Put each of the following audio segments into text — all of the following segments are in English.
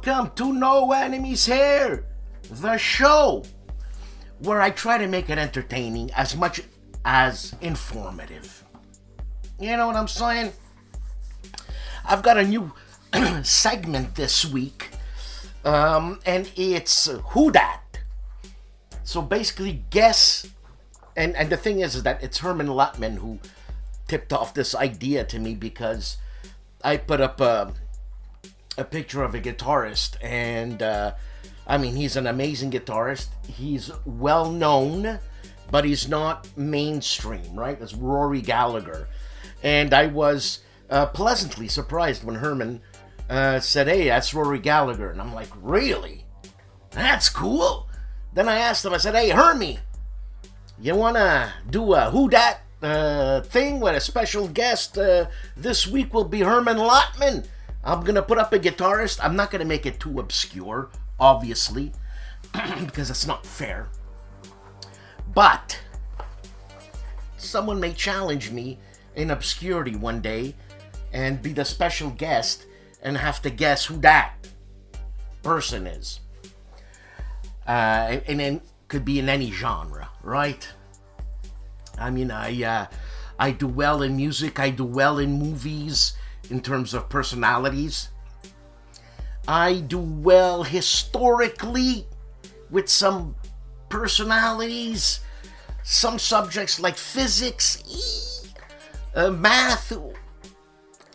welcome to No Enemies Here, the show where I try to make it entertaining as much as informative. You know what I'm saying? I've got a new segment this week, and it's Who Dat? So basically guess, and the thing is that it's Herman Lutman who tipped off this idea to me because I put up a picture of a guitarist, and I mean, he's an amazing guitarist. He's well known, but he's not mainstream, right? It's Rory Gallagher. And I was pleasantly surprised when Herman said, hey, that's Rory Gallagher. And I'm like, really? That's cool. Then I asked him, I said, hey, Hermie, you want to do a Who Dat thing with a special guest? This week will be Herman Lutman. I'm going to put up a guitarist. I'm not going to make it too obscure, obviously, because it's not fair. But someone may challenge me in obscurity one day and be the special guest and have to guess who that person is. And it could be in any genre, right? I mean, I do well in music. I do well in movies in terms of personalities. I do well historically with some personalities, some subjects like physics, math,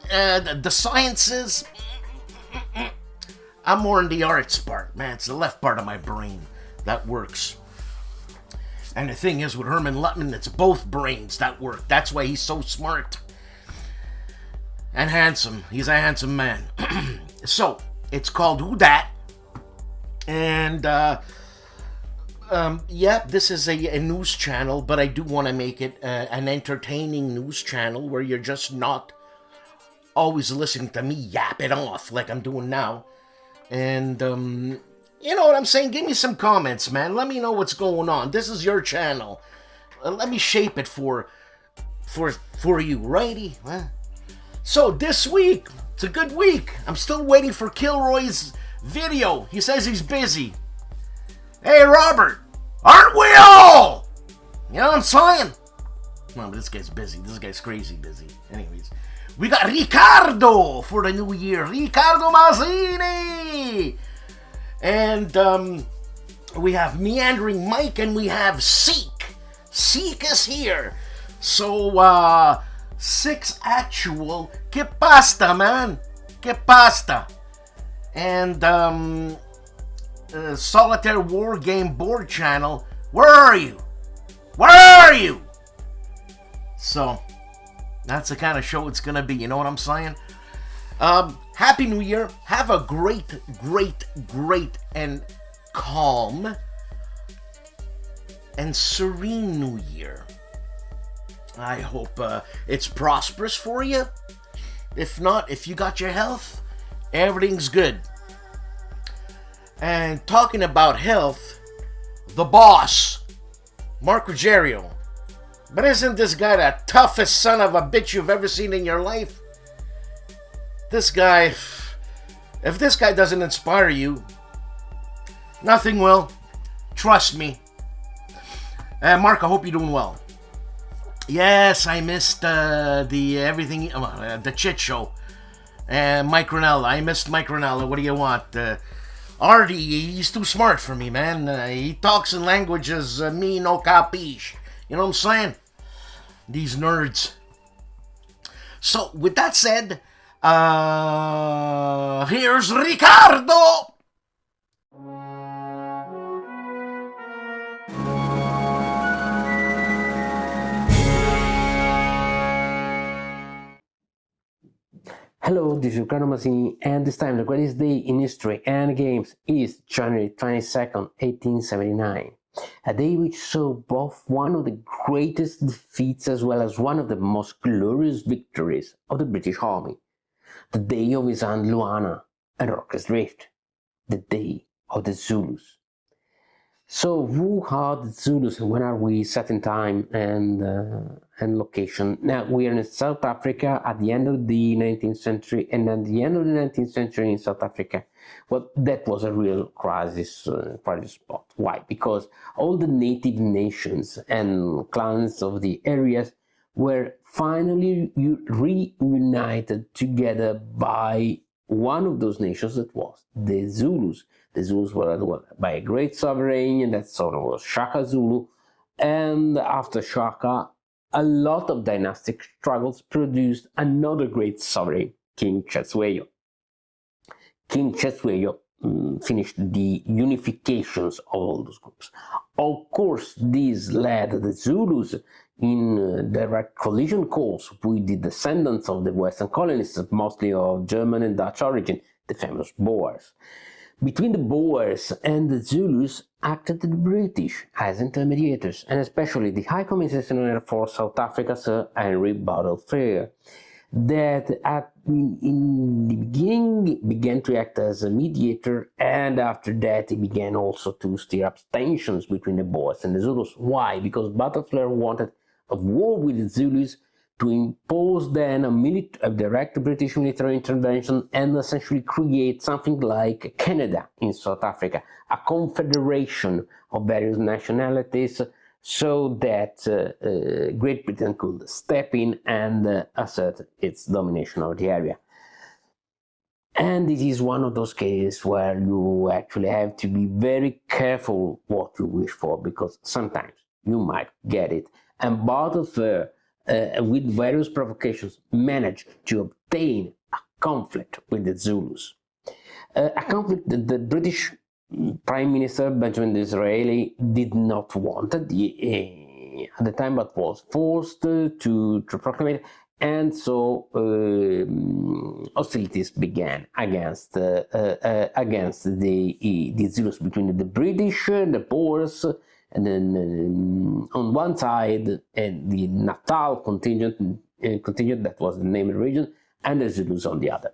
the sciences. I'm more in the arts part, man. It's the left part of my brain that works. And the thing is, with Herman Lutman, it's both brains that work. That's why he's so smart and handsome. He's a handsome man. So, it's called Who Dat? And, yeah, this is a news channel, but I do want to make it an entertaining news channel where you're just not always listening to me yap it off like I'm doing now. And, you know what I'm saying? Give me some comments, man. Let me know what's going on. This is your channel. Let me shape it for you, righty? Huh? So this week, it's a good week. I'm still waiting for KilRoy's video. He says he's busy. Hey, Robert, aren't we all? You know what I'm saying? No, but this guy's busy. This guy's crazy busy. Anyways, we got Ricardo for the new year. Ricardo Mazzini. And we have Meandering Mike, and we have Seek. Seek is here. So, 6 actual. Que pasta, man? Que pasta? And, Solitaire War Game board channel. Where are you? Where are you? So, that's the kind of show it's gonna be. You know what I'm saying? Happy New Year. Have a great, and calm and serene New Year. I hope it's prosperous for you. If not, if you got your health, everything's good. And talking about health, the boss, Mark Ruggiero. But isn't this guy the toughest son of a bitch you've ever seen in your life? This guy, if this guy doesn't inspire you, nothing will. Trust me. Mark, I hope you're doing well. Yes, I missed the chit show. Mike Ranella. I missed Mike Ranella. What do you want? Artie, he's too smart for me, man. He talks in languages me no capiche. You know what I'm saying? These nerds. So, with that said, here's Ricardo! Hello, this is Ricardo Mazzini, and this time the greatest day in history and games is January 22nd, 1879. A day which saw both one of the greatest defeats as well as one of the most glorious victories of the British Army. The day of his aunt Luana and Rock's Drift. The day of the Zulus. So who are the Zulus and when are we set in time and location? Now we are in South Africa at the end of the 19th century, and at the end of the 19th century in South Africa, well, that was a real crisis spot. Why? Because all the native nations and clans of the areas were finally reunited together by one of those nations, that was the Zulus. The Zulus were ruled by a great sovereign, and that sovereign was Shaka Zulu. And after Shaka, a lot of dynastic struggles produced another great sovereign, King Cetshwayo. King Cetshwayo finished the unifications of all those groups. Of course, this led the Zulus in direct collision course with the descendants of the Western colonists, mostly of German and Dutch origin, the famous Boers. Between the Boers and the Zulus acted the British as intermediators, and especially the High Commissioner for South Africa, Sir Henry Bottles-Frere, that in the beginning began to act as a mediator, and after that he began also to stir up tensions between the Boers and the Zulus. Why? Because Bottles-Frere wanted a war with the Zulus to impose then a direct British military intervention and essentially create something like Canada in South Africa, a confederation of various nationalities, so that Great Britain could step in and assert its domination of the area. And this is one of those cases where you actually have to be very careful what you wish for, because sometimes you might get it. And Bottles-Frere, with various provocations, managed to obtain a conflict with the Zulus. A conflict that the British Prime Minister Benjamin Disraeli did not want at the time, but was forced to proclaim it, and so hostilities began against the Zulus, between the British, the Boers, and then on one side, the Natal contingent, that was the name of the region, and the Zulus on the other.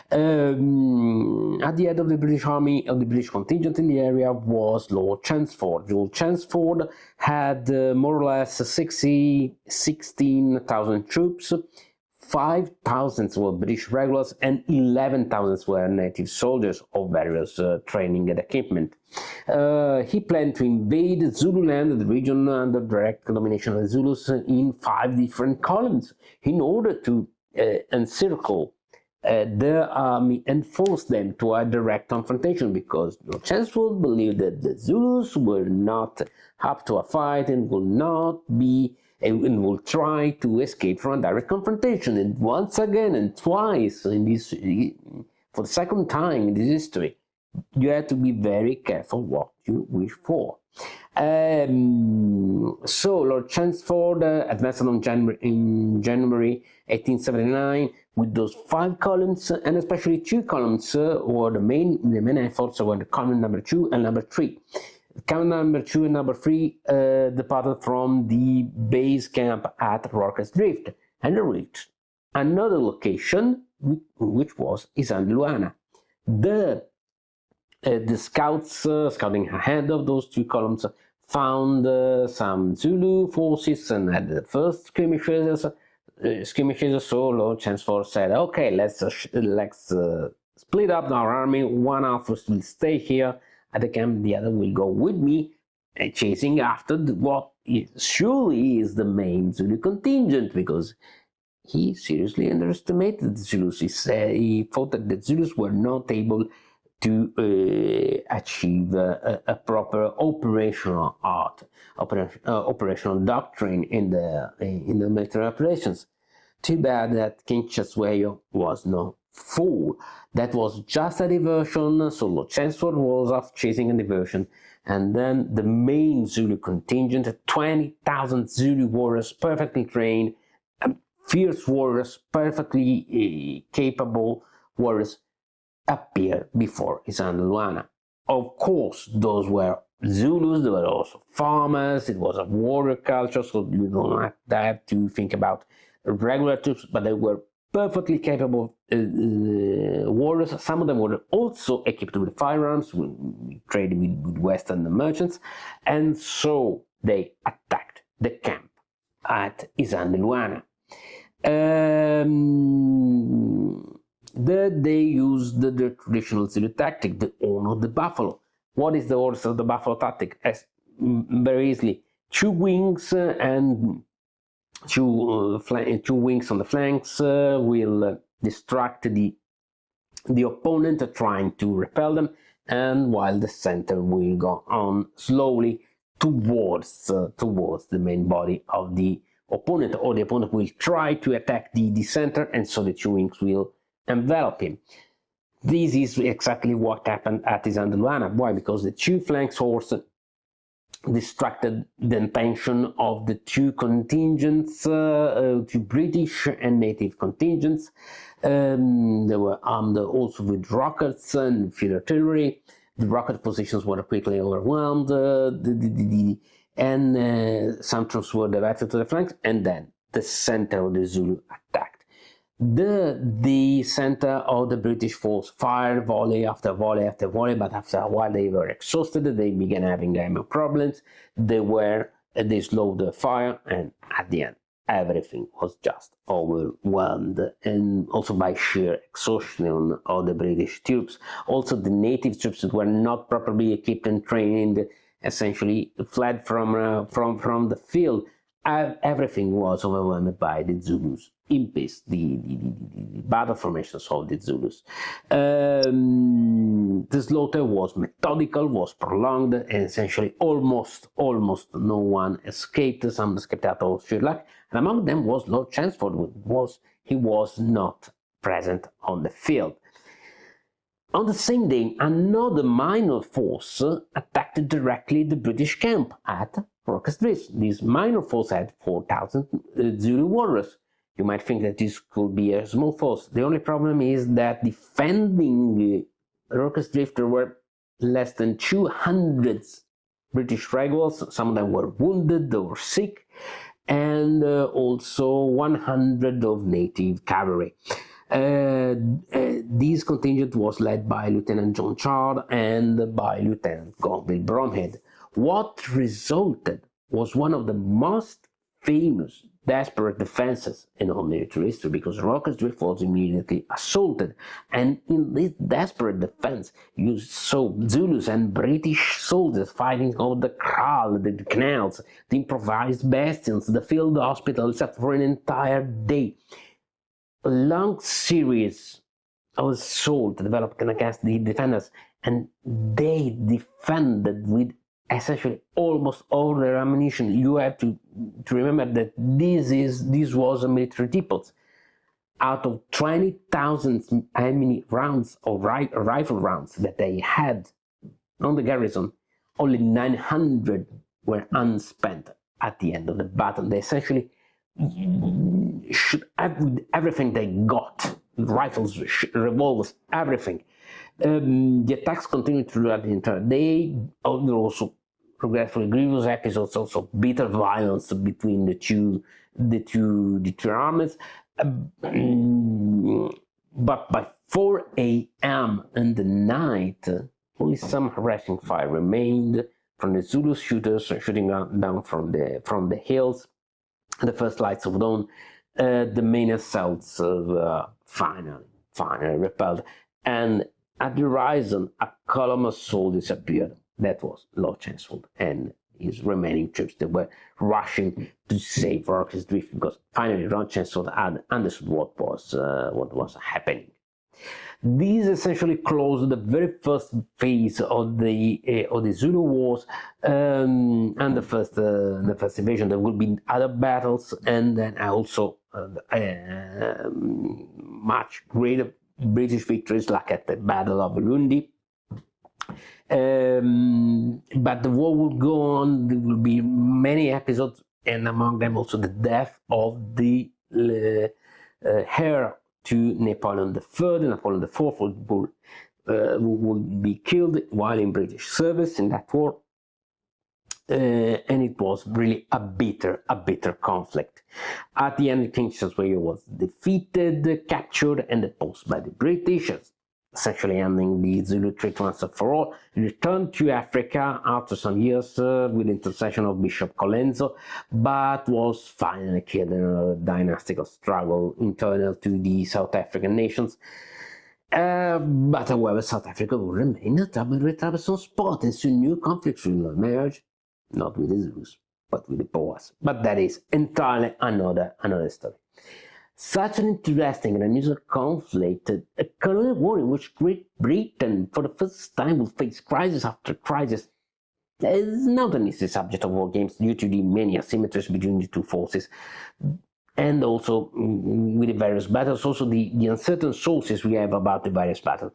At the head of the British Army, of the British contingent in the area, was Lord Chelmsford. Lord Chelmsford had more or less 16,000 troops. 5,000 were British regulars and 11,000 were native soldiers of various training and equipment. He planned to invade Zululand, the region under direct domination of the Zulus, in 5 different columns in order to encircle their army and force them to a direct confrontation, because Lord Chelmsford believed that the Zulus were not up to a fight and will not be and will try to escape from a direct confrontation. And once again, and twice in this, for the second time in this history, you have to be very careful what you wish for. So Lord Chelmsford advanced on in January 1879 with those 5 columns, and especially 2 columns were the main efforts were the column number 2 and number 3. Column number 2 and number 3 departed from the base camp at Rorke's Drift and reached another location, which was Isandlwana. The scouts scouting ahead of those 2 columns found some Zulu forces and had the first skirmishes. So Lord Chelmsford said, "Okay, let's split up our army. One half will stay here at the camp, the other will go with me, chasing after what surely is the main Zulu contingent," because he seriously underestimated the Zulus. He thought that the Zulus were not able to achieve a proper operational operational doctrine in the military operations. Too bad that King Cetshwayo was no fool. That was just a diversion, so Lord Chelmsford was off chasing a diversion, and then the main Zulu contingent, 20,000 Zulu warriors, perfectly trained, fierce warriors, perfectly capable warriors, appeared before Isandlwana. Of course, those were Zulus, they were also farmers, it was a warrior culture, so you don't have to think about regular troops, but they were perfectly capable warriors. Some of them were also equipped with firearms, traded with Western merchants, and so they attacked the camp at Isandeluana. There they used the traditional Zulu tactic, the horn of the buffalo. What is the horn of the buffalo tactic? As very easily, two wings and two wings on the flanks will distract the opponent trying to repel them, and while the center will go on slowly towards the main body of the opponent, or the opponent will try to attack the center, and so the two wings will envelop him. This is exactly what happened at Isandeluana. Why? Because the two flanks horse distracted the attention of the two contingents, two British and native contingents. They were armed also with rockets and field artillery. The rocket positions were quickly overwhelmed, and some troops were diverted to the flanks, and then the center of the Zulu attacked. The center of the British force fired volley after volley after volley, but after a while they were exhausted, they began having ammo problems, they slowed the fire, and at the end everything was just overwhelmed, and also by sheer exhaustion of the British troops. Also the native troops that were not properly equipped and trained essentially fled from the field. Everything was overwhelmed by the Zulus in peace, the battle formations of the Zulus. The slaughter was methodical, was prolonged, and essentially almost no one escaped. Some escaped out of sheer luck, and among them was Lord Chelmsford. He was not present on the field. On the same day, another minor force attacked directly the British camp at Rock's Drift. This minor force had 4,000 Zulu warriors. You might think that this could be a small force. The only problem is that defending Rock's Drift there were less than 200 British regulars. Some of them were wounded or sick, and also 100 of native cavalry. This contingent was led by Lieutenant John Chard and by Lieutenant Gonville Bromhead. What resulted was one of the most famous desperate defenses in all military history, because Rock's Drift was immediately assaulted, and in this desperate defense you saw Zulus and British soldiers fighting over the kraal, the canals, the improvised bastions, the field hospital, etc. for an entire day. A long series of assault developed against the defenders, and they defended with essentially almost all their ammunition. You have to remember that this was a military depot. Out of 20,000 enemy rounds or rifle rounds that they had on the garrison, only 900 were unspent at the end of the battle. They essentially should have everything they got, rifles, revolvers, everything. The attacks continued throughout the entire day. There were also regretfully grievous episodes, also bitter violence between the two armies. But by 4 a.m. in the night, only some harassing fire remained from the Zulu shooters shooting down from the hills. The first lights of dawn, the main assaults finally repelled, and at the horizon a column of soldiers appeared. That was Lord Chelmsford and his remaining troops. They were rushing to save Rock's Drift, because finally Lord Chelmsford had understood what was happening. These essentially closed the very first phase of the Zulu Wars and the first invasion. There will be other battles, and then also much greater British victories, like at the Battle of Lundi. But the war will go on. There will be many episodes, and among them also the death of the heir to Napoleon III. Napoleon IV will be killed while in British service in that war. and it was really a bitter conflict. At the end, King Shasway was defeated, captured, and deposed by the British, essentially ending the Zulu treaty once and for all. He returned to Africa after some years with the intercession of Bishop Colenso, but was finally killed in a dynastical struggle internal to the South African nations. But however, South Africa will remain a troublesome spot, and soon new conflicts will emerge, not with the Zulus, but with the Boers. But that is entirely another story. Such an interesting and unusual conflict, a colonial war in which Great Britain for the first time will face crisis after crisis, is not an easy subject of war games due to the many asymmetries between the two forces, and also with the various battles, also the uncertain sources we have about the various battles.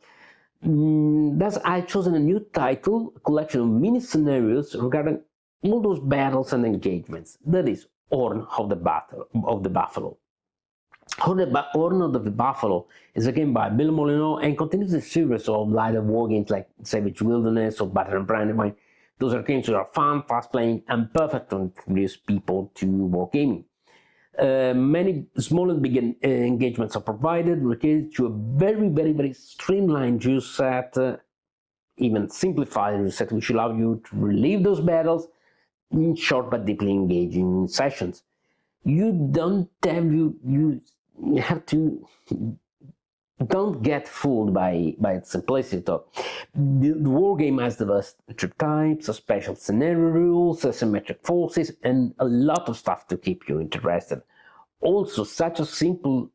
Thus, I've chosen a new title, a collection of mini scenarios regarding all those battles and engagements. That is Horn of the Buffalo. Horn of the Buffalo is a game by Bill Molyneux and continues a series of lighter war games like Savage Wilderness or Battle and Brandywine. Those are games that are fun, fast-playing, and perfect to introduce people to wargaming. Many small and big engagements are provided, related to a very streamlined rule set, even simplified rule set, which allow you to relive those battles in short but deeply engaging sessions. Don't get fooled by its simplicity though. The war game has diverse types, special scenario rules, asymmetric forces, and a lot of stuff to keep you interested. Also, such a simple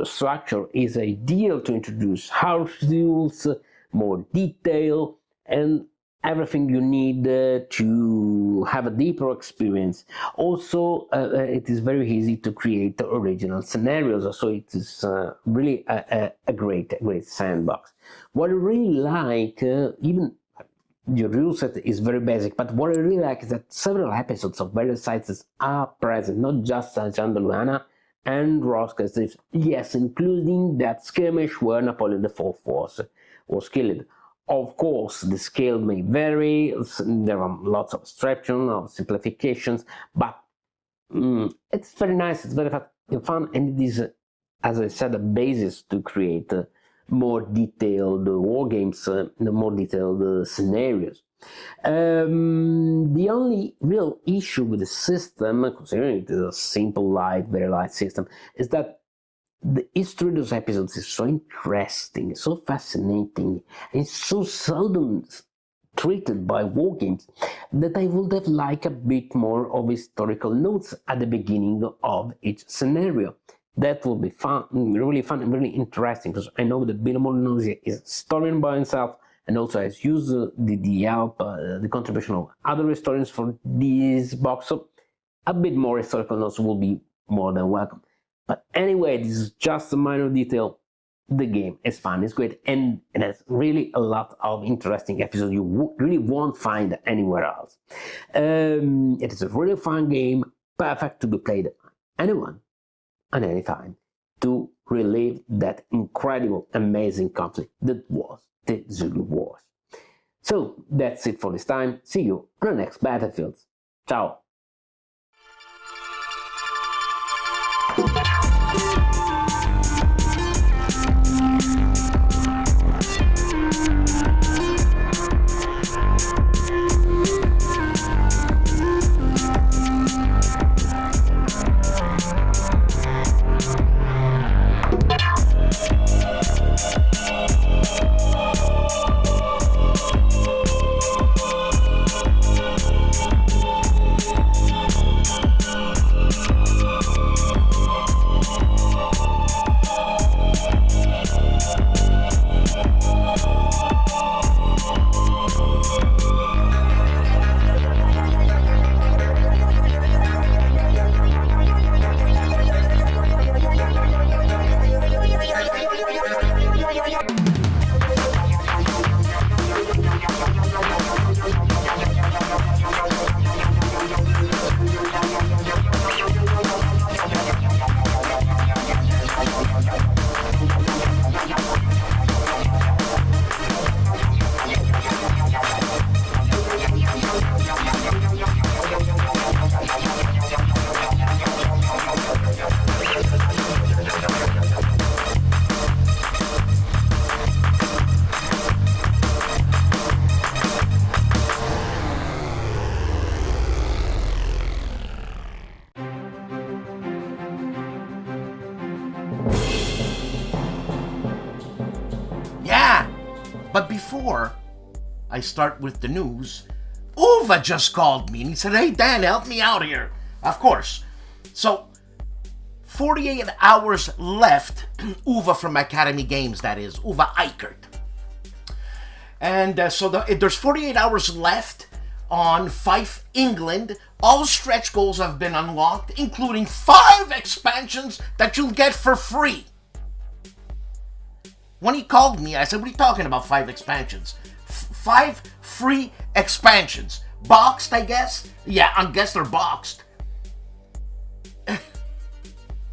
structure is ideal to introduce house rules, more detail, and everything you need to have a deeper experience. Also, it is very easy to create original scenarios, so it is really a great sandbox. What I really like, even the rule set is very basic, but what I really like is that several episodes of various sizes are present, not just Jean de Luana and Roscoe, yes, including that skirmish where Napoleon IV was killed. Of course, the scale may vary, there are lots of abstraction, of simplifications, but it's very nice, it's very fun, and it is, as I said, a basis to create more detailed war games, more detailed scenarios. The only real issue with the system, considering it is a simple, very light system, is that the history of those episodes is so interesting, so fascinating, and so seldom treated by war games that I would have liked a bit more of historical notes at the beginning of each scenario. That would be fun, really fun and really interesting, because I know that Bill Molyneux is a historian by himself and also has used the help, the contribution of other historians for this box, so a bit more historical notes will be more than welcome. But anyway, this is just a minor detail. The game is fun, it's great, and it has really a lot of interesting episodes you really won't find anywhere else. It is a really fun game, perfect to be played by anyone, at any time, to relive that incredible, amazing conflict that was the Zulu Wars. So that's it for this time. See you on the next battlefields. Ciao! But before I start with the news, Uva just called me and he said, "Hey Dan, help me out here." Of course. So 48 hours left. Uva from Academy Games, that is. Uva Eichert. And so there's 48 hours left on Fife, England. All stretch goals have been unlocked, including 5 expansions that you'll get for free. When he called me, I said, "What are you talking about, 5 expansions?" 5 free expansions. Boxed, I guess? Yeah, I guess they're boxed.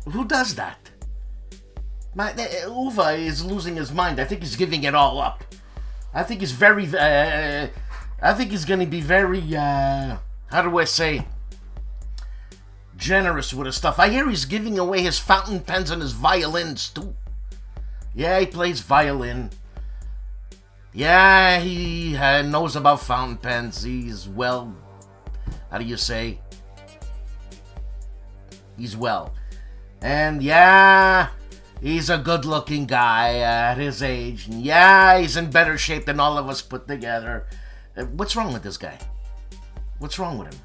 Who does that? Uva is losing his mind. I think he's giving it all up. I think he's very, I think he's going to be very, how do I say, generous with his stuff. I hear he's giving away his fountain pens and his violins, too. Yeah, he plays violin. Yeah, he knows about fountain pens. He's, well, how do you say? He's well. And yeah, he's a good-looking guy at his age. And yeah, he's in better shape than all of us put together. What's wrong with this guy? What's wrong with him?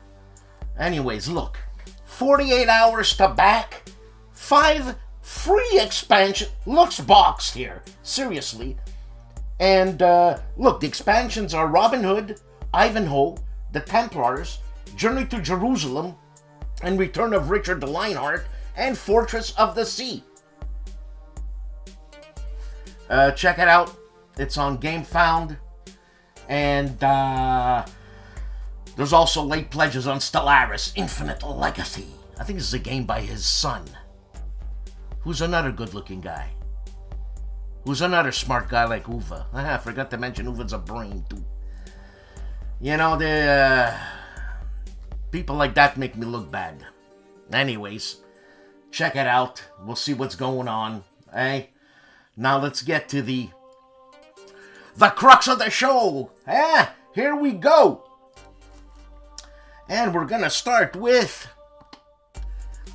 Anyways, look. 48 hours to back. 5 free expansion. Looks boxed here. Seriously. And look, the expansions are Robin Hood, Ivanhoe, the Templars, Journey to Jerusalem, and Return of Richard the Lionheart, and Fortress of the Sea. Check it out. It's on GameFound. And there's also late pledges on Stellaris Infinite Legacy. I think this is a game by his son, who's another good-looking guy. Who's another smart guy like Uva. I forgot to mention Uva's a brain, too. You know, the people like that make me look bad. Anyways, check it out. We'll see what's going on. Hey, now let's get to the crux of the show. Here we go. And we're gonna start with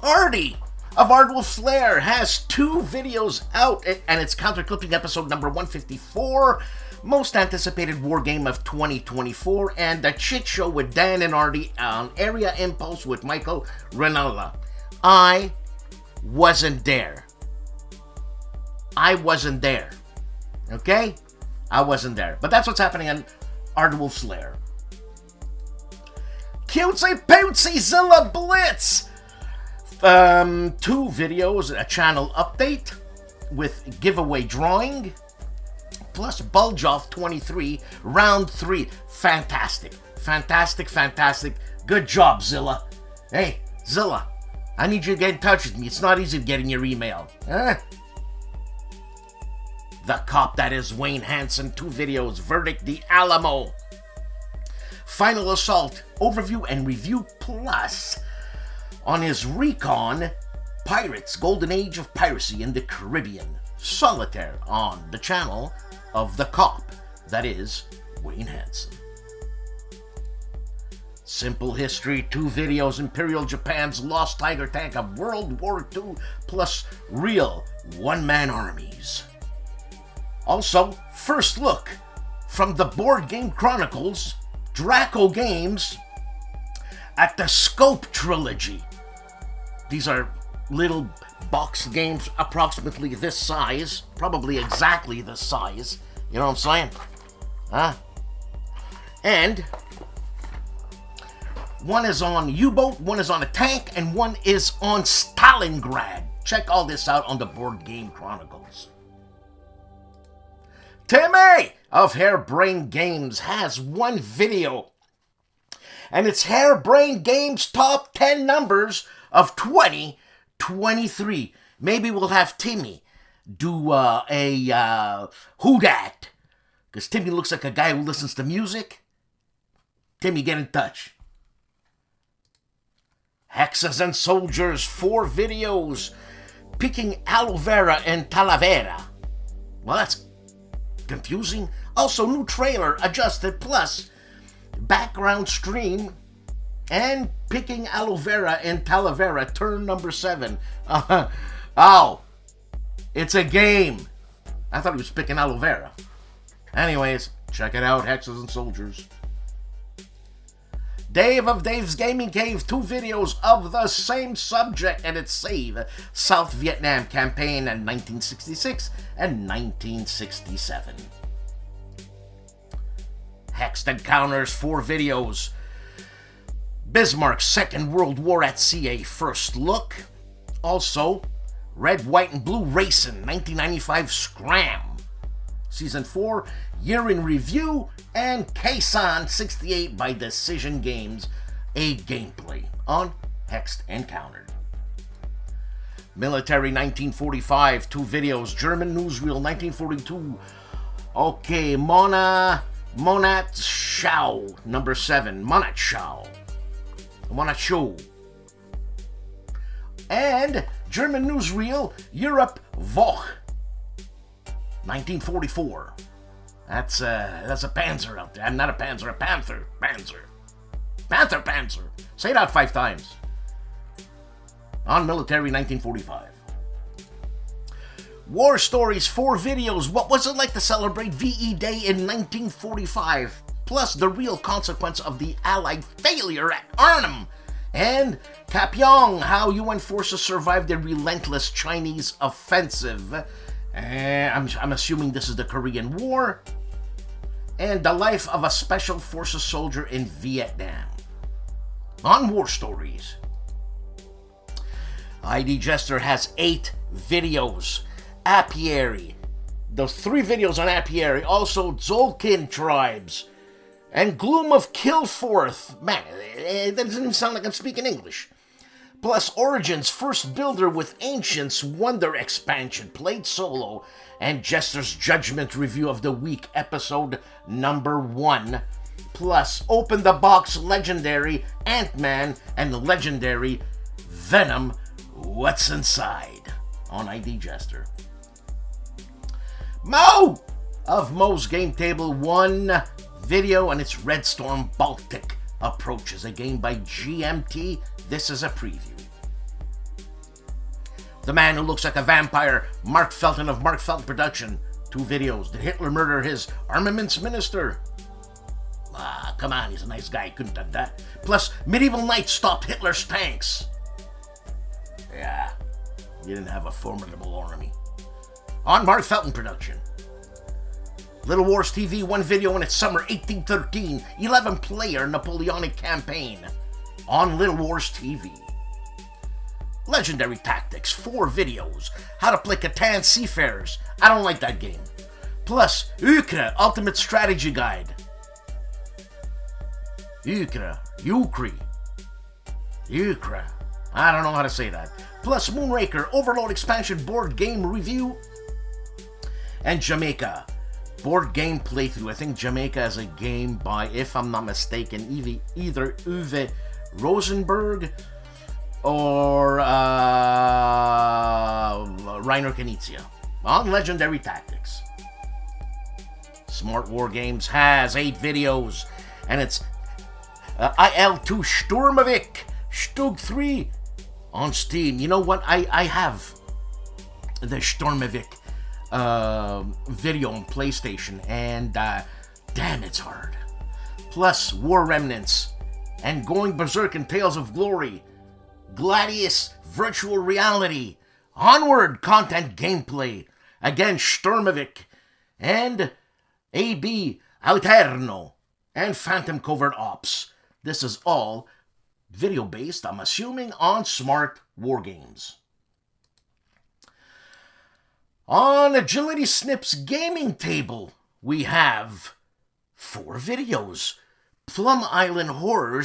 Artie of ARDWULF'S LAIR has 2 videos out, and it's Counterclipping episode number 154, most anticipated war game of 2024, and the Chit Show with Dan and Artie on Area Impulse with Michael Ranella. I wasn't there. Okay? I wasn't there. But that's what's happening on ARDWULF'S LAIR. Cutesy Pootsy Zilla Blitz! 2 videos, a channel update with giveaway drawing, plus Bulge Off 23, round 3. Fantastic. Good job, Zilla. Hey, Zilla, I need you to get in touch with me. It's not easy getting your email. The Cop That Is Wayne Hansen, 2 videos, Verdict the Alamo, Final Assault, Overview and Review, plus on his Recon, Pirates, Golden Age of Piracy in the Caribbean, Solitaire, on the channel of The Cop That Is Wayne Hansen. Simple History, 2 videos, Imperial Japan's Lost Tiger Tank of World War II, plus real one-man armies. Also, first look from the Board Game Chronicles, Draco Games, at the Scope Trilogy. These are little box games approximately this size, probably exactly this size. You know what I'm saying? And one is on U-boat, one is on a tank, and one is on Stalingrad. Check all this out on the Board Game Chronicles. Timmy of Hairbrain Games has 1 video, and it's Hairbrain Games top 10 numbers of 2023. Maybe we'll have Timmy do a Who Dat, because Timmy looks like a guy who listens to music. Timmy, get in touch. Hexes and Soldiers, 4 videos, picking aloe vera and talavera. Well, that's confusing. Also, new trailer adjusted, plus background stream and picking aloe vera and talavera, turn number 7. Oh, it's a game. I thought he was picking aloe vera. Anyways, check it out, Hexes and Soldiers. Dave of Dave's Gaming Cave, 2 videos of the same subject, and it's Save South Vietnam Campaign in 1966 and 1967. Hexed Encounters, 4 videos. Bismarck's Second World War at Sea, a first look. Also, Red, White, and Blue Racing, 1995 Scram. Season 4, Year in Review, and Kaisan 68 by Decision Games, a gameplay on Hexed Encountered. Military 1945, 2 videos. German Newsreel 1942. Okay, Monat Schau, number 7. Monat Schau. And German Newsreel, Europe Woche, 1944. That's a Panzer out there. I'm not a Panzer, a Panther. Panther. Say that 5 times. On Military 1945. War Stories, 4 videos. What was it like to celebrate VE Day in 1945? Plus the real consequence of the Allied failure at Arnhem. And Capuano, how UN forces survived the relentless Chinese offensive. I'm assuming this is the Korean War. And the life of a Special Forces soldier in Vietnam. On War Stories. ID Jester has 8 videos. Apiary. Those 3 videos on Apiary. Also Zolkin Tribes. And Gloom of Kilforth. Man, it doesn't even sound like I'm speaking English. Plus Origins First Builder with Ancients Wonder Expansion, played solo, and Jester's Judgment Review of the Week, episode number 1. Plus Open the Box Legendary Ant-Man and Legendary Venom What's Inside on ID Jester. Mo of Mo's Game Table, 1 video, and it's Red Storm Baltic Approaches, a game by GMT. This is a preview. The Man Who Looks Like a Vampire, Mark Felton of Mark Felton Production, 2 videos. Did Hitler murder his armaments minister? Come on, he's a nice guy, he couldn't have done that. Plus, Medieval Knights stopped Hitler's tanks. Yeah, he didn't have a formidable army. On Mark Felton Production. Little Wars TV, 1 video in its summer 1813, 11-player Napoleonic campaign. On Little Wars TV. Legendary Tactics, 4 videos. How to play Catan Seafarers. I don't like that game. Plus, Ukra, Ultimate Strategy Guide. Ukra. I don't know how to say that. Plus, Moonraker, Overload Expansion Board Game Review. And Jamaica. Board game playthrough. I think Jamaica is a game by, if I'm not mistaken, either Uwe Rosenberg or Reiner Knizia. On Legendary Tactics. Smart War Games has 8 videos, and it's IL2 Sturmovik Stug 3 on Steam. You know what? I have the Sturmovik video on PlayStation, and damn, it's hard. Plus War Remnants and Going Berserk in Tales of Glory, Gladius Virtual Reality, Onward Content Gameplay, again Sturmovik, and AB Alterno, and Phantom Covert Ops. This is all video based, I'm assuming, on Smart War Games. On Agility Snip's gaming table, we have 4 videos. Plum Island Horror.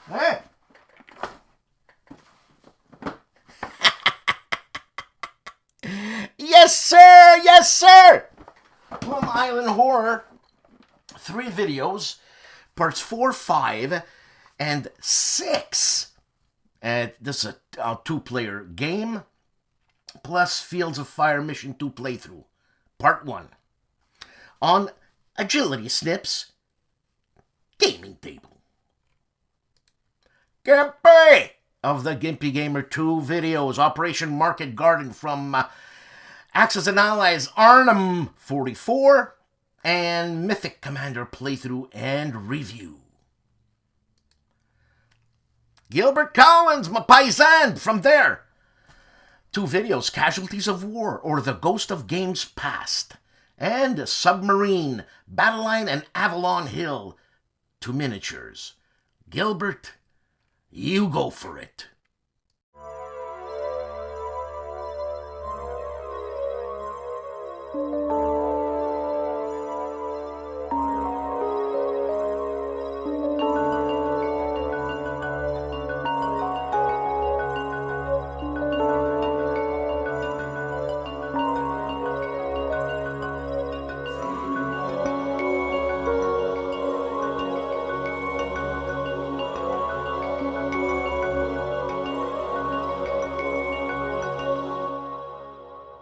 Hey. Yes, sir! Plum Island Horror, 3 videos, parts 4, 5, and 6. This is a 2-player game, plus Fields of Fire Mission 2 playthrough, part 1. On Agility Snips gaming table. GIMPY of the Gimpy Gamer 2 videos. Operation Market Garden from Axis and Allies Arnhem 44, and Mythic Commander playthrough and review. Gilbert Collins, my paisan, from there. 2 videos, Casualties of War or The Ghost of Games Past, and Submarine, Battle Line and Avalon Hill, 2 miniatures. Gilbert, you go for it.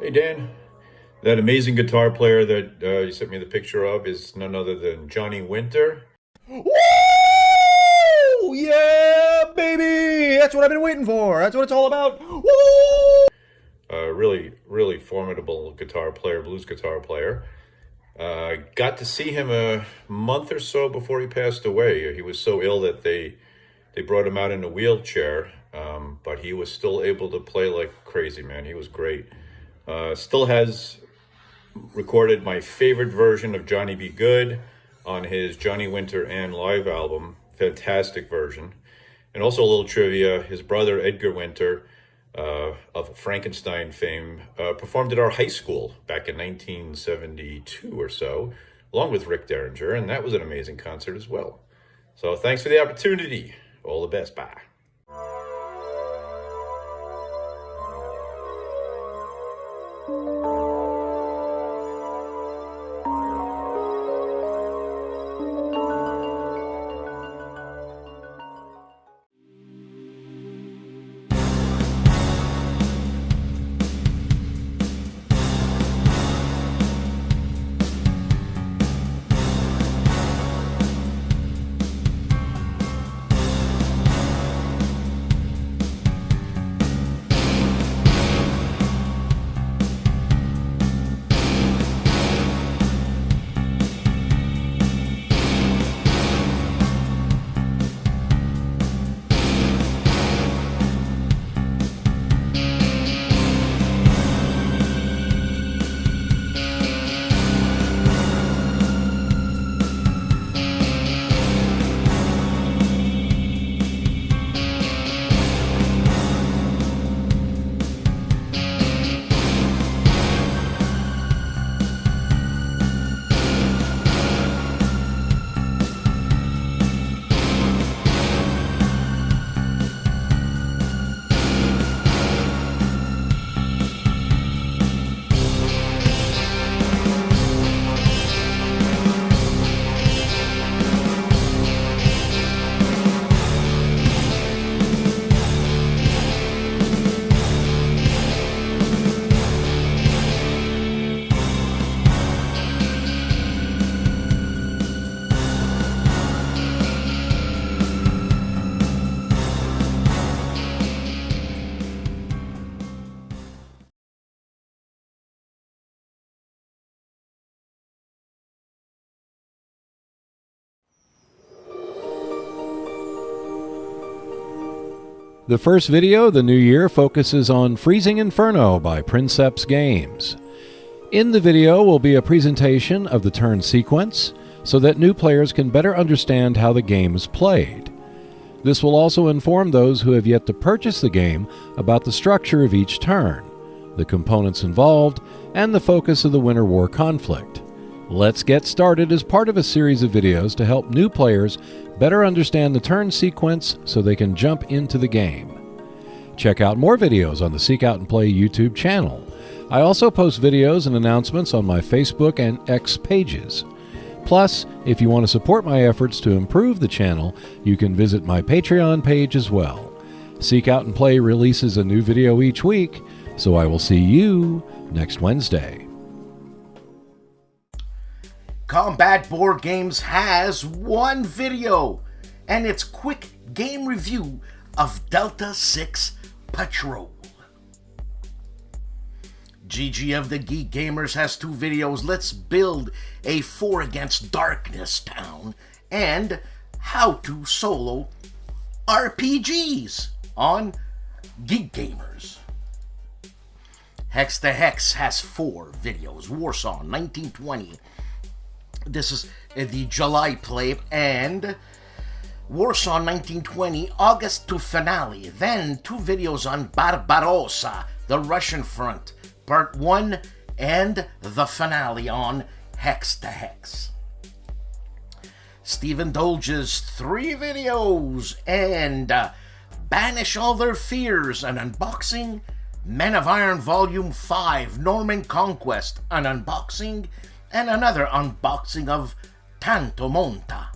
Hey Dan, that amazing guitar player that you sent me the picture of is none other than Johnny Winter. Woo! Yeah, baby! That's what I've been waiting for. That's what it's all about. Woo! Really formidable guitar player, blues guitar player. Got to see him a month or so before he passed away. He was so ill that they brought him out in a wheelchair, but he was still able to play like crazy, man. He was great. Still has recorded my favorite version of Johnny Be Good on his Johnny Winter and Live album. Fantastic version. And also a little trivia, his brother Edgar Winter, of Frankenstein fame, performed at our high school back in 1972 or so, along with Rick Derringer, and that was an amazing concert as well. So thanks for the opportunity. All the best. Bye. The first video of the new year focuses on Freezing Inferno by Princeps Games. In the video will be a presentation of the turn sequence so that new players can better understand how the game is played. This will also inform those who have yet to purchase the game about the structure of each turn, the components involved, and the focus of the Winter War conflict. Let's get started as part of a series of videos to help new players better understand the turn sequence so they can jump into the game. Check out more videos on the Seek Out and Play YouTube channel. I also post videos and announcements on my Facebook and X pages. Plus, if you want to support my efforts to improve the channel, you can visit my Patreon page as well. Seek Out and Play releases a new video each week, so I will see you next Wednesday. Combat Board Games has one video, and it's quick game review of Delta 6 Patrol. GG of the Geek Gamers has 2 videos, Let's Build a 4 Against Darkness Town and How to Solo RPGs on Geek Gamers. Hex to Hex has 4 videos, Warsaw 1920. This is the July play, and Warsaw 1920, August to finale. Then 2 videos on Barbarossa, the Russian front, part 1, and the finale on Hex to Hex. Stephen Dolge's 3 videos, and Banish All Their Fears, an unboxing, Men of Iron Volume 5, Norman Conquest, an unboxing, and another unboxing of Tanto Monta.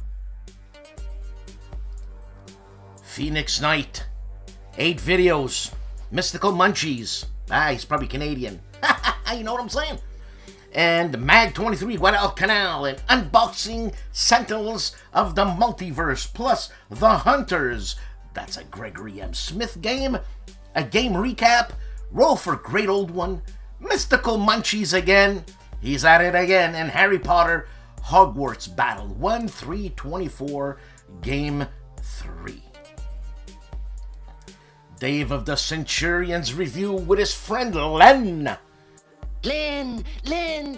Phoenix Knight, 8 videos, Mystical Munchies, he's probably Canadian, you know what I'm saying? And Mag23 Guadalcanal, and unboxing Sentinels of the Multiverse, plus The Hunters, that's a Gregory M. Smith game, a game recap, Roll for Great Old One, Mystical Munchies again, he's at it again, and Harry Potter Hogwarts Battle 1-3-24, Game 3. Dave of the Centurions review with his friend Len. Len,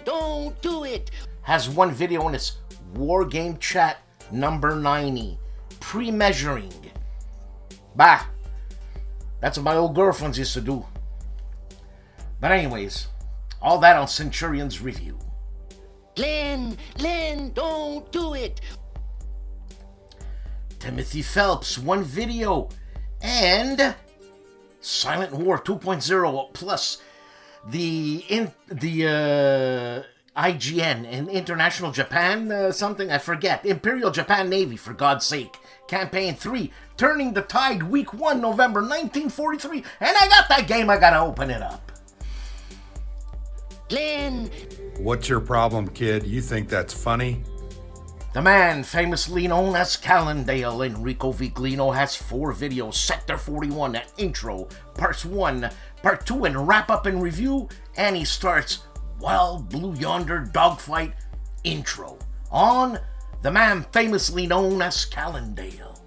don't do it! Has 1 video on his War Game Chat number 90, Pre-Measuring. Bah, that's what my old girlfriends used to do. But anyways, all that on Centurions review. Len, don't do it! Timothy Phelps, 1 video, and Silent War 2.0 plus the IGN in International Japan something, I forget, Imperial Japan Navy, for God's sake, Campaign 3, Turning the Tide, Week 1, November 1943, and I got that game, I gotta open it up. Len! What's your problem, kid? You think that's funny? The man famously known as Calandale, Enrico Viglino, has 4 videos, Sector 41, an intro, parts 1, part 2, and wrap up and review, and he starts Wild Blue Yonder Dogfight intro on the man famously known as Calandale.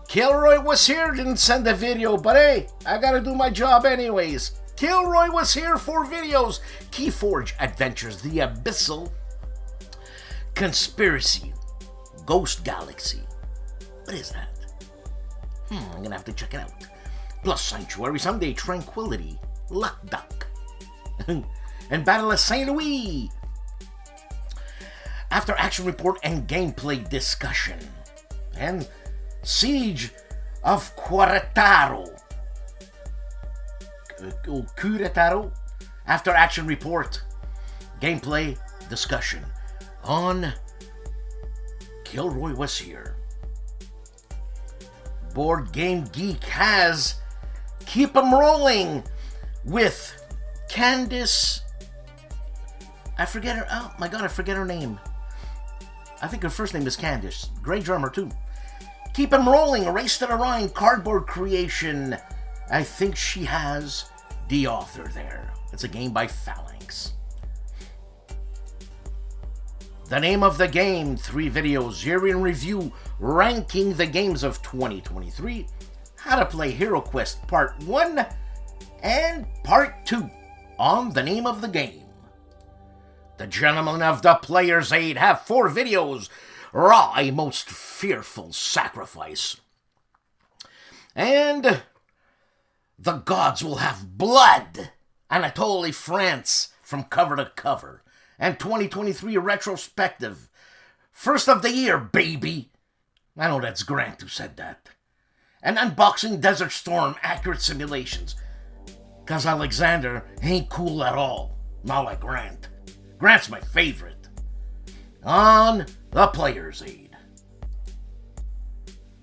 KilRoyWasHere didn't send a video, but hey, I gotta do my job anyways. KilRoyWasHere, 4 videos, Keyforge Adventures, The Abyssal, Conspiracy, Ghost Galaxy. What is that? I'm gonna have to check it out. Plus Sanctuary Sunday, Tranquility, Luck Duck, and Battle of Saint Louis. After Action Report and Gameplay Discussion, and Siege of Querétaro. Querétaro. After Action Report, Gameplay Discussion on KilRoyWasHere. Board Game Geek has Keep 'em Rolling with Candice. I forget her. Oh my god, I forget her name. I think her first name is Candice. Great drummer too. Keep 'em Rolling, Race to the Rhine, cardboard creation. I think she has the author there. It's a game by Phalanx. The Name of the Game, 3 videos, year in review, ranking the games of 2023, How to Play Hero Quest Part 1 and Part 2 on The Name of the Game. The Gentlemen of the Player's Aid have 4 videos, Raw, a Most Fearful Sacrifice, and The Gods Will Have Blood, Anatoly France from Cover to Cover, and 2023 Retrospective. First of the year, baby! I know that's Grant who said that. And Unboxing Desert Storm Accurate Simulations. Cause Alexander ain't cool at all. Not like Grant. Grant's my favorite. On the Player's Aid.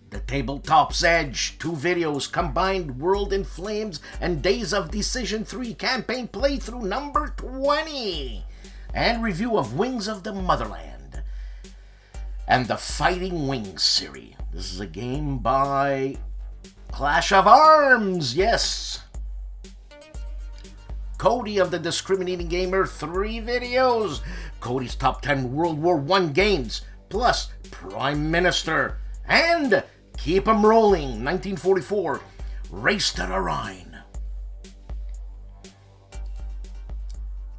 The Tabletop's Edge, 2 videos, Combined World in Flames and Days of Decision 3 Campaign Playthrough number 20. And review of Wings of the Motherland. And the Fighting Wings series. This is a game by Clash of Arms, yes. Cody of the Discriminating Gamer 3 videos. Cody's top 10 World War I games, plus Prime Minister, and Keep 'em Rolling, 1944, Race to the Rhine.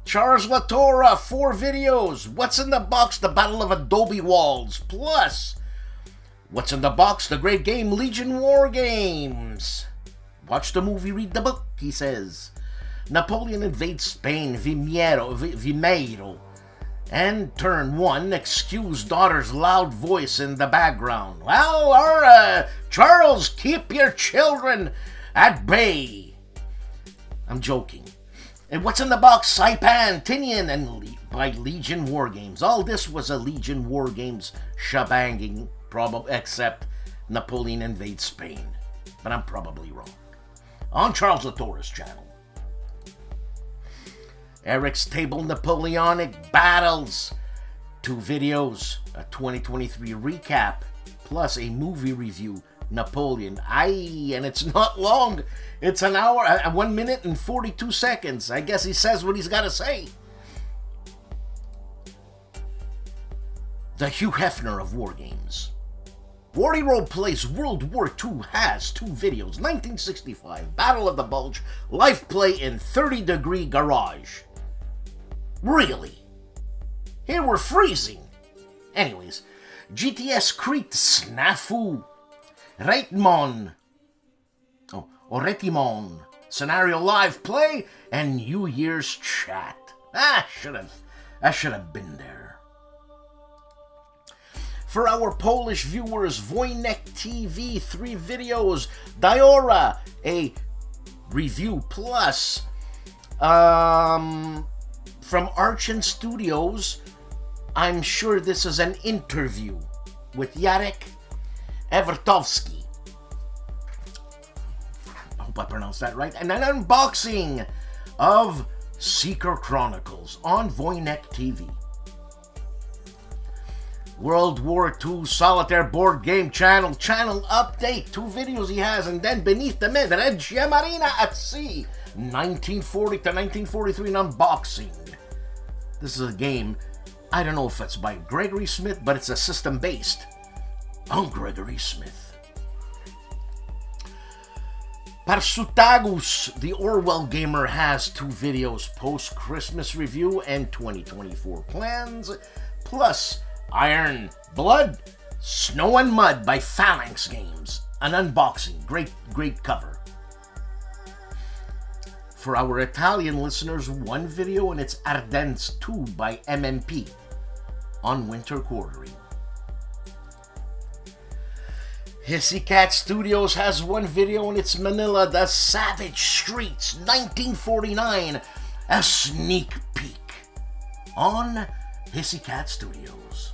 Charles Latora, 4 videos. What's in the Box, The Battle of Adobe Walls, plus What's in the Box, The Great Game, Legion War Games. Watch the movie, read the book, he says. Napoleon invades Spain, Vimeiro. And turn 1, excuse daughter's loud voice in the background. Well, Charles, keep your children at bay. I'm joking. And What's in the Box, Saipan, Tinian, and by Legion War Games. All this was a Legion War Games shebanging, probably, except Napoleon invades Spain. But I'm probably wrong. On Charles Latora's channel. Eric's Table Napoleonic Battles. 2 videos, a 2023 recap, plus a movie review, Napoleon. And it's not long. It's an hour, 1 minute and 42 seconds. I guess he says what he's got to say. The Hugh Hefner of War Games. Wardy Road Plays World War II has 2 videos, 1965, Battle of the Bulge, live play in 30-degree garage. Really? Here we're freezing. Anyways, GTS Crete Snafu, Reitmon, Retimon, Scenario Live Play, and New Year's Chat. I should have been there. For our Polish viewers, Wojennik TV, 3 videos, Diora, a review, plus from Archon Studios, I'm sure this is an interview with Jarek Evertovsky. I hope I pronounced that right. And an unboxing of Seeker Chronicles on Wojennik TV. World War II Solitaire board game channel update, 2 videos he has, and then Beneath the Mid, Regia Marina at Sea, 1940 to 1943, an unboxing. This is a game, I don't know if it's by Gregory Smith, but it's a system based on Gregory Smith. Parsutagus, the Orwell Gamer, has 2 videos, post-Christmas review and 2024 plans, plus Iron Blood, Snow and Mud by Phalanx Games, an unboxing, great cover. For our Italian listeners, 1 video, and it's Ardennes 2 by MMP on Winter Quartering. Hissy Cat Studios has 1 video, and it's Manila, The Savage Streets, 1949, a sneak peek on Hissy Cat Studios.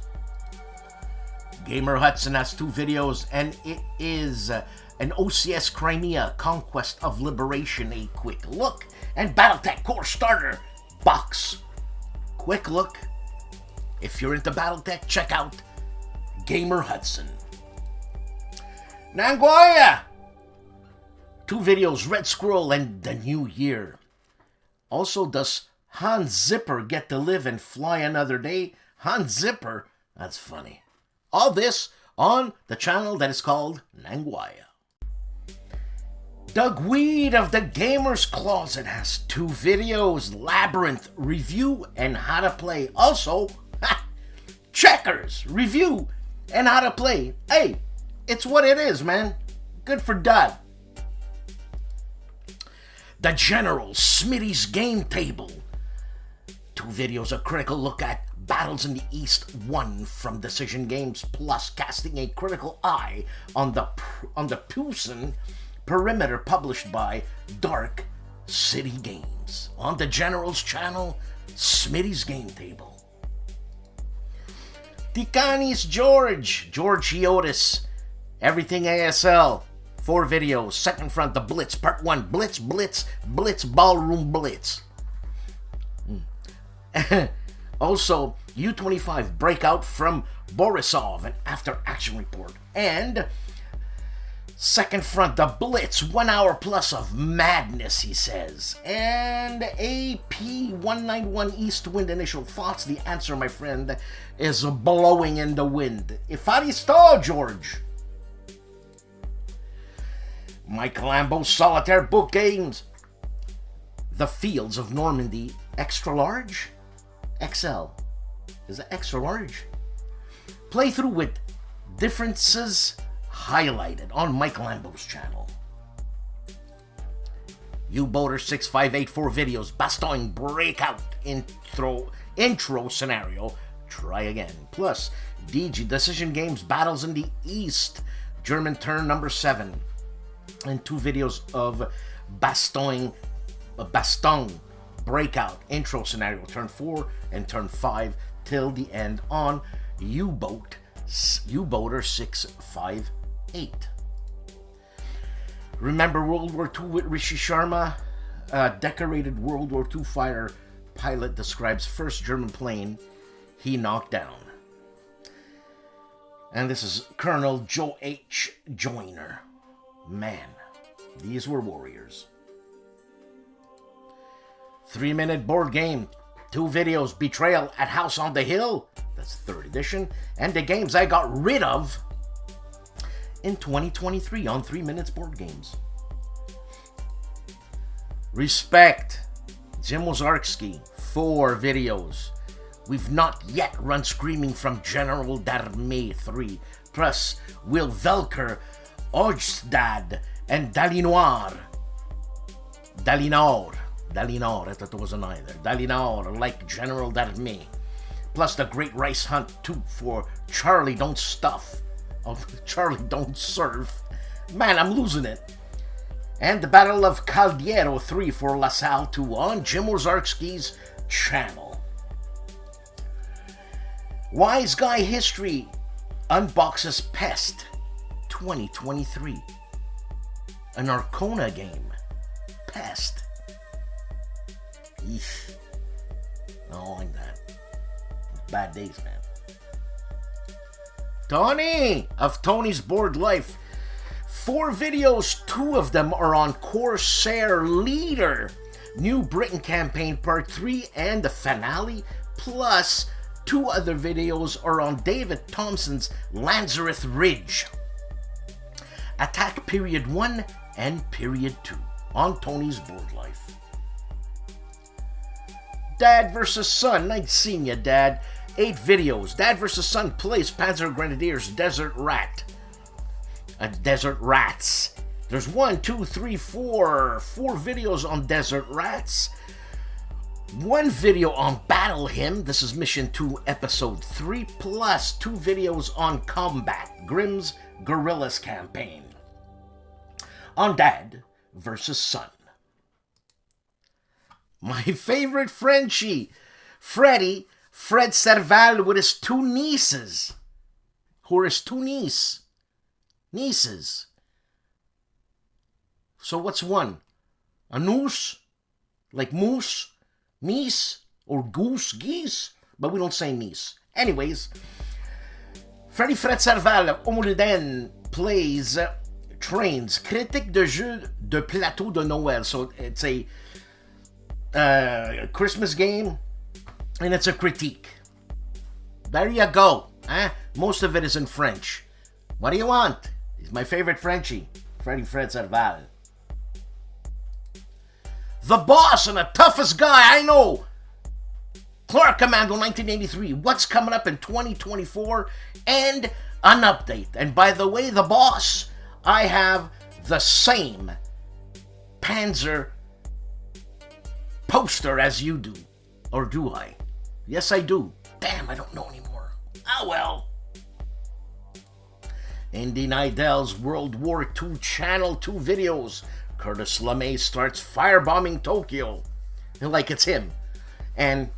Gamer Hudson has 2 videos, and it is an OCS Crimea Conquest of Liberation, a quick look, and Battletech Core Starter box. Quick look. If you're into Battletech, check out Gamer Hudson. Nanguaya! 2 videos, Red Squirrel and the New Year. Also, does Hans Zipper get to live and fly another day? Hans Zipper? That's funny. All this on the channel that is called Nanguaya. Doug Weed of the Gamer's Closet has 2 videos, Labyrinth review and how to play. Also, Checkers review and how to play. Hey, it's what it is, man. Good for Doug. The General, Smitty's Game Table. 2 videos, a critical look at Battles in the East 1 from Decision Games, plus casting a critical eye on the Pusen Perimeter, published by Dark City Games. On the General's channel, Smitty's Game Table. Tikani's George Hiotis, Everything ASL, 4 videos, Second Front, The Blitz, Part 1, Blitz, Ballroom Blitz. Also, U-25 Breakout from Borisov, an after-action report. And Second front, the Blitz, 1 hour plus of madness, he says. And AP191 East Wind initial thoughts. The answer, my friend, is blowing in the wind. Ifaristo, George. Mike Lambeau's Solitaire book games. The Fields of Normandy, extra large? XL. Is it extra large? Playthrough with differences highlighted on Mike Lambeau's channel. U-Boater 6584 videos, Baston breakout intro scenario, try again. Plus, DG Decision Games Battles in the East, German turn number 7. And 2 videos of Baston breakout intro scenario, turn 4 and turn 5 till the end on U-Boater 658. Remember World War II with Rishi Sharma? Decorated World War II fighter pilot describes first German plane he knocked down. And this is Colonel Joe H. Joyner. Man, these were warriors. 3-minute board game, 2 videos, Betrayal at House on the Hill, that's 3rd edition, and the games I got rid of in 2023 on 3 minutes board games. Respect, Jim Wozarski, 4 videos. We've not yet run Screaming from General d'Armée 3, plus Will Velker, Ojstad, and Dalinor, I thought there was an I there. Dalinor, like General d'Armée. Plus the Great Rice Hunt 2 for Charlie Don't Stuff. Oh, Charlie Don't Surf. Man, I'm losing it. And the Battle of Caldiero 3 for La Salle 2 on Jim Wozarski's channel. Wise Guy History unboxes Pest 2023. An Arcona game. Pest. Eesh. I don't like that. Bad days, man. Tony of Tony's Board Life. 4 videos, 2 of them are on Corsair Leader, New Britain Campaign Part 3 and the finale, plus 2 other videos are on David Thompson's Lanzareth Ridge, Attack Period 1 and Period 2 on Tony's Board Life. Dad vs. Son, nice seeing ya, Dad. 8 videos. Dad vs. Son plays Panzer Grenadiers Desert Rat. Desert Rats. There's 1, 2, 3, 4 videos on Desert Rats. 1 video on Battle Hymn. This is Mission 2, Episode 3, plus 2 videos on Combat, Grimm's Guerrillas Campaign. On Dad vs. Son. My favorite Frenchie, Fred Serval with his 2 nieces. Who are his 2 nieces. So what's one? A noose? Like moose? Niece? Or goose? Geese? But we don't say niece. Anyways, Fred Serval, Holden plays Trains, critique de jeu de plateau de Noël. So it's a Christmas game, and it's a critique. There you go. Most of it is in French. What do you want? He's my favorite Frenchie, Fred Serval. The boss and the toughest guy I know. Clark Commando 1983. What's coming up in 2024? And an update. And by the way, the boss, I have the same Panzer poster as you do. Or do I? Yes, I do. Damn, I don't know anymore. Ah, well. Indy Nidell's World War II Channel 2 videos. Curtis LeMay starts firebombing Tokyo. Like it's him. And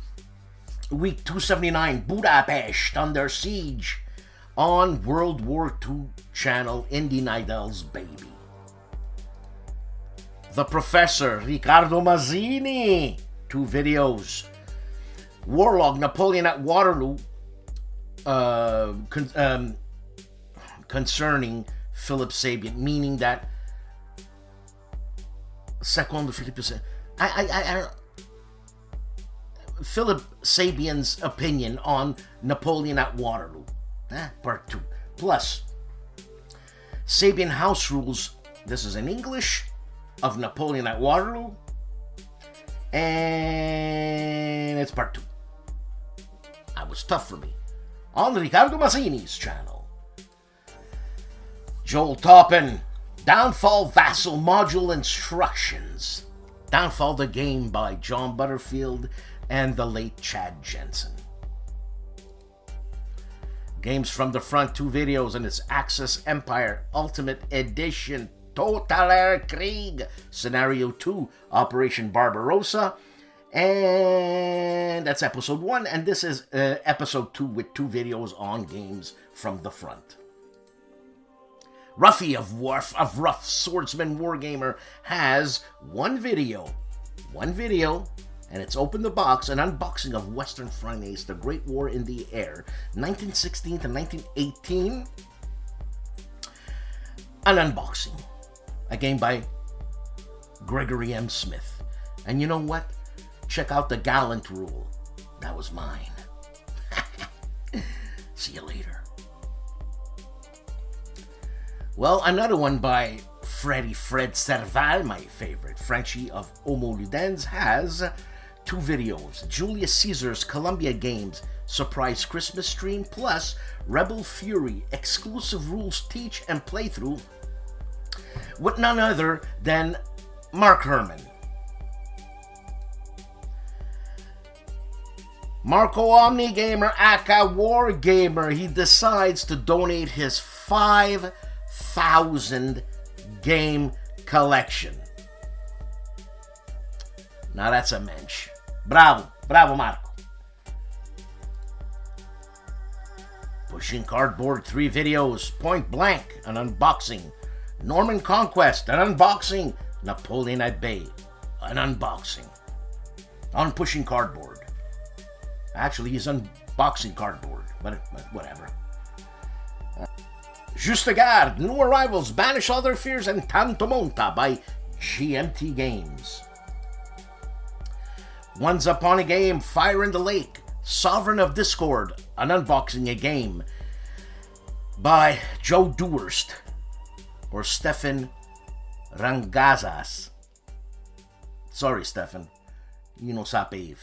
week 279, Budapest under siege. On World War II Channel, Indy Nidell's baby. The Professor, Riccardo Mazzini. 2 videos. Warlog, Napoleon at Waterloo. Concerning Philip Sabian, meaning that Secondo Filippo I Philip Sabian's opinion on Napoleon at Waterloo, part 2. Plus, Sabian House Rules, this is in English, of Napoleon at Waterloo, and it's part 2. That was tough for me. On Riccardo Mazzini's channel. Joel Toppin, Downfall Vassal Module Instructions. Downfall the Game by John Butterfield and the late Chad Jensen. Games from the Front, 2 videos, and its Axis Empire Ultimate Edition, Totaler Krieg, Scenario 2, Operation Barbarossa, and that's episode 1, and this is episode 2 with 2 videos on games from the front. Ruffy of Rough Swordsman Wargamer has one video, and it's Open the Box, an unboxing of Western Front Ace, The Great War in the Air, 1916 to 1918. An unboxing. A game by Gregory M. Smith. And you know what? Check out the Gallant Rule. That was mine. See you later. Well, another one by Fred Serval, my favorite Frenchie of Homo Ludens, has 2 videos. Julius Caesar's Columbia Games Surprise Christmas Stream, plus Rebel Fury Exclusive Rules Teach and Playthrough with none other than Mark Herman. Marco Omnigamer aka Wargamer, he decides to donate his 5,000 game collection. Now that's a mensch. Bravo Marco. Pushing Cardboard, 3 videos. Point Blank, an unboxing. Norman Conquest, an unboxing. Napoleon at Bay, an unboxing. On Pushing Cardboard. Actually, he's unboxing cardboard, but whatever. Juste Garde, New Arrivals, Banish All Their Fears, and Tanto Monta by GMT Games. Once Upon a Game, Fire in the Lake, Sovereign of Discord, an unboxing a game by Joe Dewhurst or Stefan Rangazas. Sorry, Stefan. You know sapave.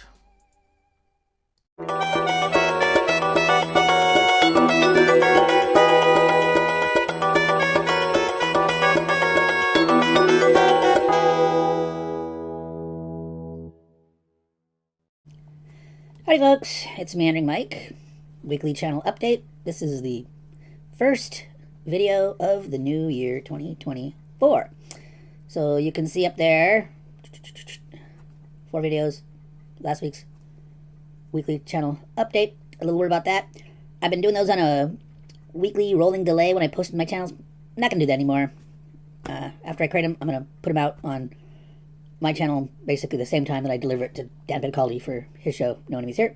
Howdy folks, it's Meandering Mike, weekly channel update. This is the first video of the new year 2024. So you can see up there, 4 videos, last week's weekly channel update. A little word about that. I've been doing those on a weekly rolling delay when I post my channels. I'm not going to do that anymore. After I create them, I'm going to put them out on my channel basically the same time that I deliver it to Dan Bedcaldi for his show, No Enemies Here.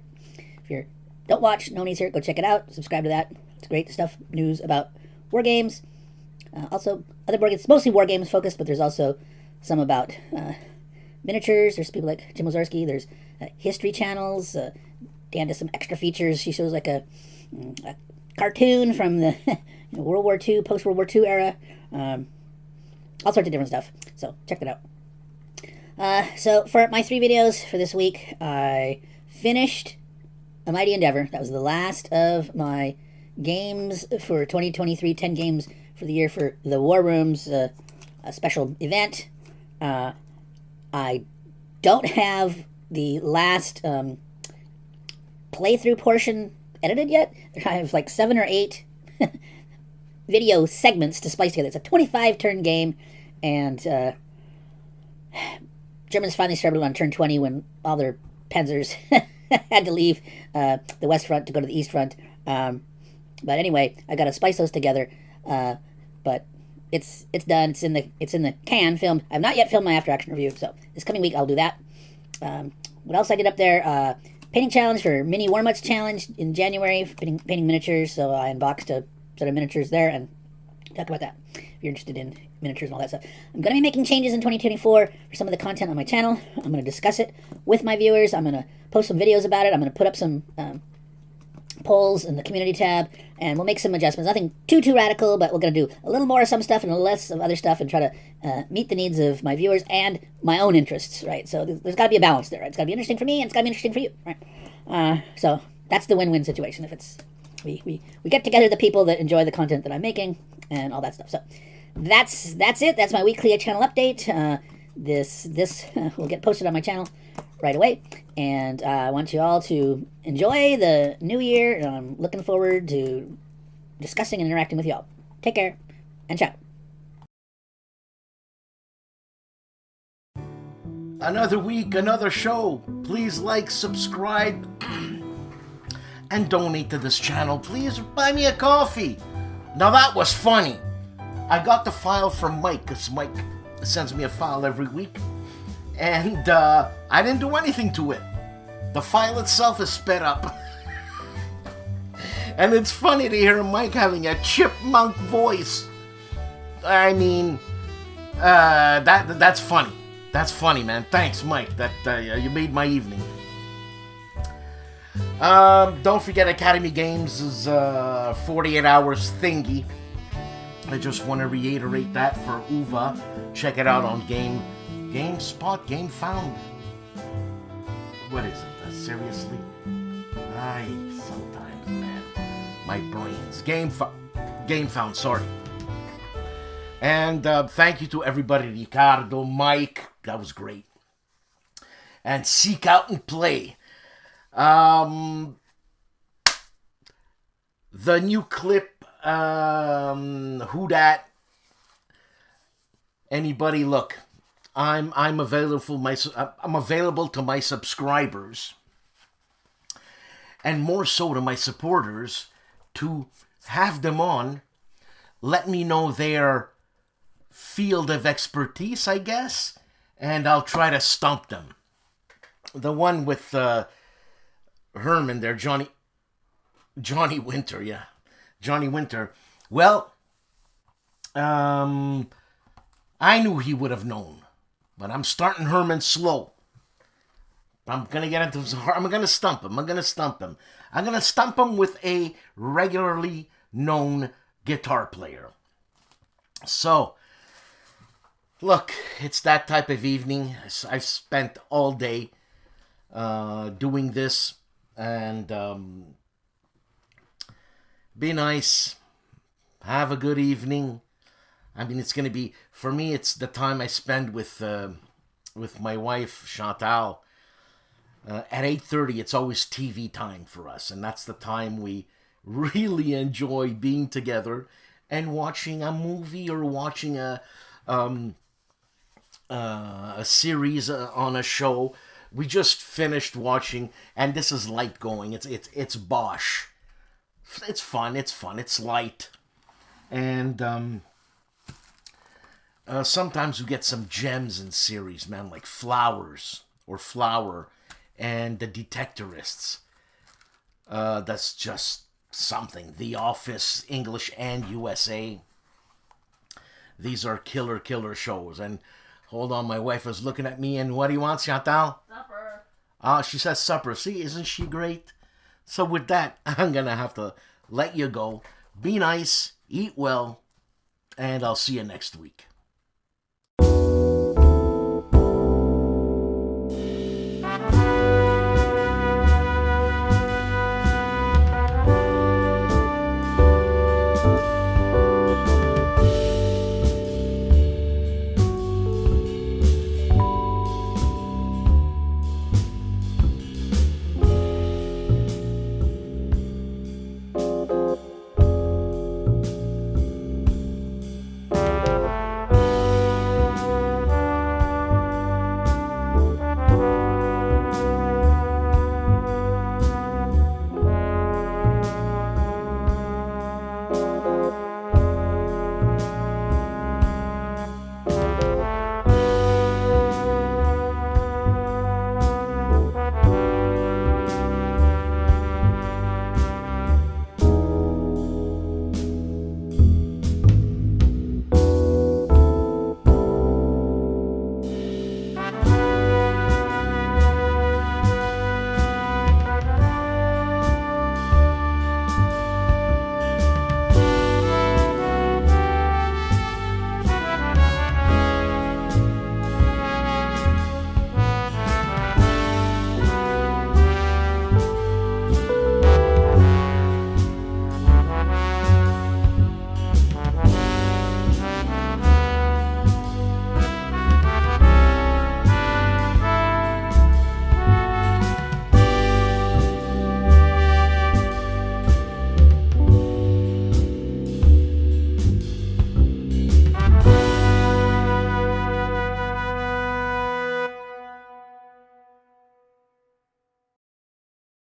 If you don't watch No Enemies Here, go check it out. Subscribe to that. It's great stuff, news about war games. Also, other board games, it's mostly war games focused, but there's also some about miniatures. There's people like Jim Ozarski. There's history channels. Dan does some extra features. She shows like a cartoon from the World War II, post-World War II era. All sorts of different stuff. So check that out. So for my 3 videos for this week, I finished A Mighty Endeavor. That was the last of my games for 2023, 10 games for the year for the War Rooms, a special event. I don't have the last playthrough portion edited yet. I have like 7 or 8 video segments to splice together. It's a 25-turn game, and Germans finally started on turn 20 when all their panzers had to leave the West Front to go to the East Front. But anyway, I got to splice those together. But it's done. It's in the can, filmed. I've not yet filmed my after action review, so this coming week I'll do that. What else I did up there? Painting challenge for Mini Warmuts challenge in January for painting miniatures. So I unboxed a set of miniatures there and talk about that if you're interested in miniatures and all that stuff. I'm going to be making changes in 2024 for some of the content on my channel. I'm going to discuss it with my viewers. I'm going to post some videos about it. I'm going to put up some polls in the community tab, and we'll make some adjustments. Nothing too radical, but we're going to do a little more of some stuff and a little less of other stuff and try to meet the needs of my viewers and my own interests, right? So there's got to be a balance there, right? It's got to be interesting for me, and it's got to be interesting for you, right? So that's the win-win situation. If it's we get together the people that enjoy the content that I'm making and all that stuff. So that's it. That's my weekly channel update. This will get posted on my channel right away, and I want you all to enjoy the new year, and I'm looking forward to discussing and interacting with you all. Take care, and ciao. Another week, another show. Please like, subscribe, and donate to this channel. Please buy me a coffee. Now that was funny. I got the file from Mike, because Mike sends me a file every week. And I didn't do anything to it. The file itself is sped up. And it's funny to hear Mike having a chipmunk voice. I mean, that's funny. That's funny, man. Thanks, Mike. That you made my evening. Don't forget Academy Games' 48 hours thingy. I just want to reiterate that for UVA. Check it out on GameSpot, GameFound. What is it? Seriously? Sometimes, man. My brains. GameFound, sorry. And thank you to everybody. Ricardo, Mike. That was great. And Seek Out and Play. The new clip, Who Dat? Anybody, look. I'm available to my subscribers, and more so to my supporters, to have them on, let me know their field of expertise, I guess, and I'll try to stump them. The one with Herman there, Johnny Winter, yeah. Johnny Winter. Well, I knew he would have known. But I'm starting Herman slow. I'm going to get into his heart. I'm going to stump him. I'm going to stump him with a regularly known guitar player. So, look, it's that type of evening. I've spent all day doing this. And be nice. Have a good evening. I mean, it's going to be, for me, it's the time I spend with my wife, Chantal. At 8:30, it's always TV time for us. And that's the time we really enjoy being together and watching a movie or watching a series on a show. We just finished watching, and this is light going. It's Bosch. It's fun. It's light. And sometimes we get some gems in series, man, like Flower and The Detectorists. That's just something. The Office, English and USA. These are killer shows. And hold on, my wife is looking at me, and what do you want, Chantal? Supper. She says supper. See, isn't she great? So with that, I'm going to have to let you go. Be nice, eat well, and I'll see you next week.